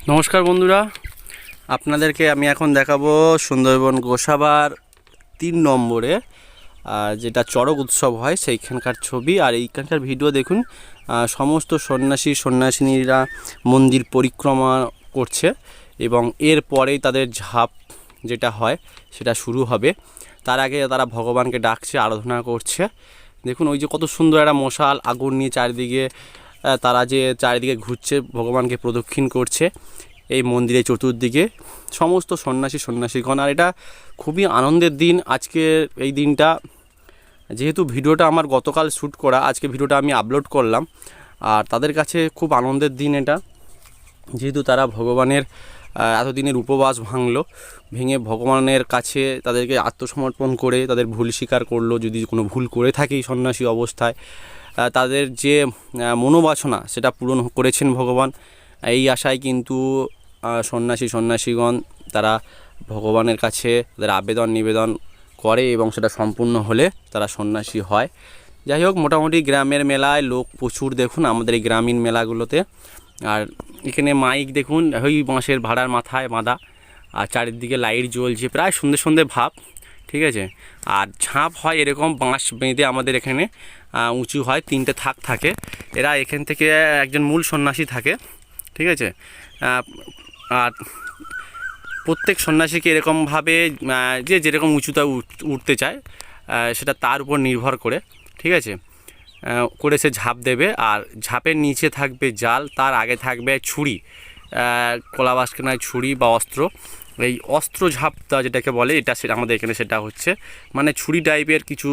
নমস্কার বন্ধুরা, আপনাদেরকে আমি এখন দেখাবো সুন্দরবন গোসাবার 3 নম্বরে যেটা চড়ক উৎসব হয় সেইখানকার ছবি। আর এইখানকার ভিডিও দেখুন, সমস্ত সন্ন্যাসিনীরা মন্দির পরিক্রমা করছে এবং এর পরেই তাদের ঝাঁপ যেটা হয় সেটা শুরু হবে। তার আগে তারা ভগবানকে ডাকছে, আরাধনা করছে। দেখুন ওই যে কত সুন্দর একটা মশাল আগুন নিয়ে চারিদিকে তারা যে চারিদিকে ঘুরছে, ভগবানকে প্রদক্ষিণ করছে এই মন্দিরের চতুর্দিকে সমস্ত সন্ন্যাসীগণ। আর এটা খুবই আনন্দের দিন আজকের এই দিনটা। যেহেতু ভিডিওটা আমার গতকাল শ্যুট করা, আজকে ভিডিওটা আমি আপলোড করলাম। আর তাদের কাছে খুব আনন্দের দিন এটা, যেহেতু তারা ভগবানের এতদিনের উপবাস ভেঙে ভগবানের কাছে তাদেরকে আত্মসমর্পণ করে তাদের ভুল স্বীকার করলো। যদি কোনো ভুল করে থাকে সন্ন্যাসী অবস্থায়, তাদের যে মনোবাসনা সেটা পূরণ করেছেন ভগবান। এই আশায় কিন্তু সন্ন্যাসীগণ তারা ভগবানের কাছে তাদের আবেদন নিবেদন করে এবং সেটা সম্পূর্ণ হলে তারা সন্ন্যাসী হয়। যাই হোক, মোটামুটি গ্রামের মেলায় লোক প্রচুর দেখুন আমাদের এই গ্রামীণ মেলাগুলোতে। আর এখানে মাইক দেখুন, ওই বাঁশের ভাড়ার মাথায় বাঁধা, আর চারিদিকে লাইট জ্বলছে, প্রায় সন্ধে ভাব। ঠিক আছে। আর ঝাঁপ হয় এরকম বাঁশ বেঁধে আমাদের এখানে উঁচু হয়, 3টে থাক থাকে। এরা এখান থেকে একজন মূল সন্ন্যাসী থাকে। ঠিক আছে। আর প্রত্যেক সন্ন্যাসীকে এরকমভাবে যে যেরকম উঁচুতা উঠতে চায় সেটা তার উপর নির্ভর করে, ঠিক আছে, করে সে ঝাঁপ দেবে। আর ঝাঁপের নিচে থাকবে জাল, তার আগে থাকবে ছুরি, কলাবাসকানায় ছুরি বা অস্ত্র। এই অস্ত্র ঝাঁপটা যেটাকে বলে, এটা সেটা আমাদের এখানে সেটা হচ্ছে মানে ছুরি টাইপের কিছু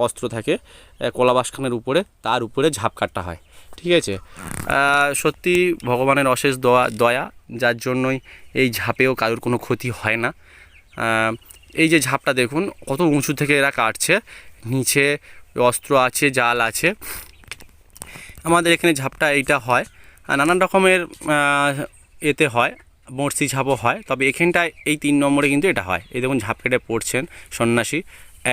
অস্ত্র থাকে কলাবাসখানের উপরে, তার উপরে ঝাঁপ কাটটা হয়। ঠিক আছে। সত্যি ভগবানের অশেষ দয়া, যার জন্যই এই ঝাঁপেও কারোর কোনো ক্ষতি হয় না। এই যে ঝাঁপটা দেখুন কত উঁচু থেকে এরা কাটছে, নিচে অস্ত্র আছে, জাল আছে। আমাদের এখানে ঝাঁপটা এইটা হয় নানান রকমের এতে হয়, বড়শি ঝাঁপও হয়, তবে এখানটায় এই 3 নম্বরে কিন্তু এটা হয়। এই দেখুন ঝাঁপ কেটে পড়ছেন সন্ন্যাসী,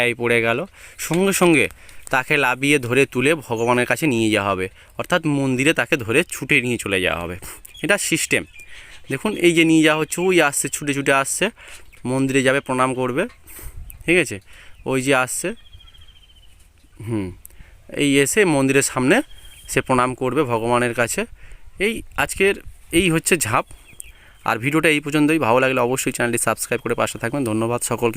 এই পড়ে গেল, সঙ্গে সঙ্গে তাকে লাবিয়ে ধরে তুলে ভগবানের কাছে নিয়ে যাওয়া হবে, অর্থাৎ মন্দিরে তাকে ধরে ছুটে নিয়ে চলে যাওয়া হবে। এটা সিস্টেম। দেখুন এই যে নিয়ে যাওয়া হচ্ছে, ওই আসছে, ছুটে আসছে, মন্দিরে যাবে, প্রণাম করবে। ঠিক আছে। ওই যে আসছে, এই এসে মন্দিরের সামনে সে প্রণাম করবে ভগবানের কাছে। আজকের এই হচ্ছে ঝাঁপ। আর ভিডিওটা এই পর্যন্তই। ভালো লাগলে অবশ্যই চ্যানেলটি সাবস্ক্রাইব করে পাশে থাকবেন। ধন্যবাদ সকলকে।